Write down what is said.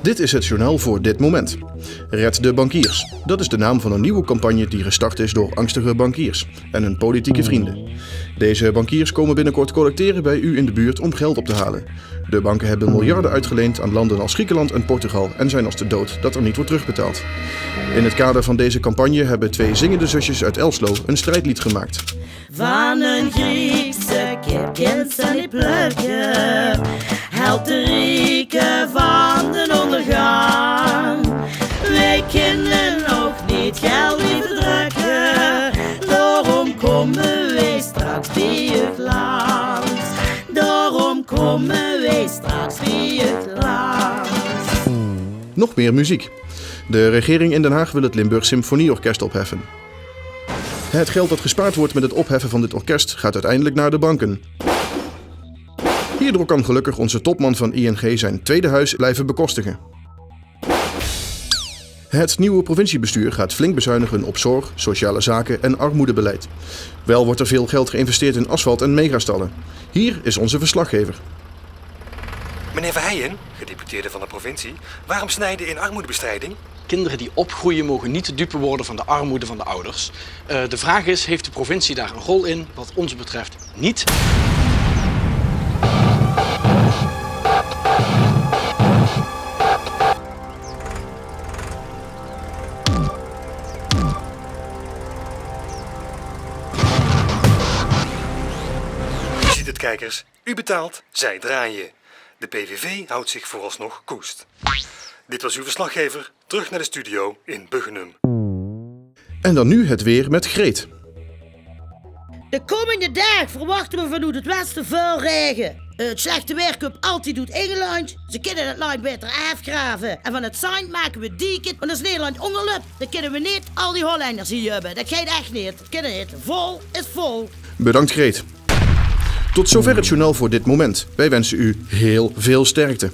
Dit is het journaal voor dit moment. Red de bankiers. Dat is de naam van een nieuwe campagne die gestart is door angstige bankiers en hun politieke vrienden. Deze bankiers komen binnenkort collecteren bij u in de buurt om geld op te halen. De banken hebben miljarden uitgeleend aan landen als Griekenland en Portugal en zijn als de dood dat er niet wordt terugbetaald. In het kader van deze campagne hebben twee zingende zusjes uit Elslo een strijdlied gemaakt. Van een Griekse kip kind ze niet plukken, helpt de rieken van de ondergang. Wij kunnen nog niet geld niet verdrukken, daarom komen wij straks bij het land. Daarom komen wij straks bij het land. Nog meer muziek. De regering in Den Haag wil het Limburg Symfonieorkest opheffen. Het geld dat gespaard wordt met het opheffen van dit orkest gaat uiteindelijk naar de banken. Hierdoor kan gelukkig onze topman van ING zijn tweede huis blijven bekostigen. Het nieuwe provinciebestuur gaat flink bezuinigen op zorg, sociale zaken en armoedebeleid. Wel wordt er veel geld geïnvesteerd in asfalt en megastallen. Hier is onze verslaggever. Meneer Verheijen, gedeputeerde van de provincie, waarom snijden in armoedebestrijding? Kinderen die opgroeien mogen niet de dupe worden van de armoede van de ouders. De vraag is, heeft de provincie daar een rol in? Wat ons betreft niet. U ziet het, kijkers. U betaalt, zij draaien. De PVV houdt zich vooralsnog koest. Dit was uw verslaggever. Terug naar de studio in Buggenum. En dan nu het weer met Greet. De komende dag verwachten we vanuit het westen veel regen. Het slechte weer komt altijd doet ingeland. Ze kunnen het land beter afgraven. En van het zand maken we dieken. Want als Nederland onderloopt, dan kunnen we niet al die Hollanders hier hebben. Dat gaat echt niet. Dat kan niet. Vol is vol. Bedankt Greet. Tot zover het journaal voor dit moment. Wij wensen u heel veel sterkte.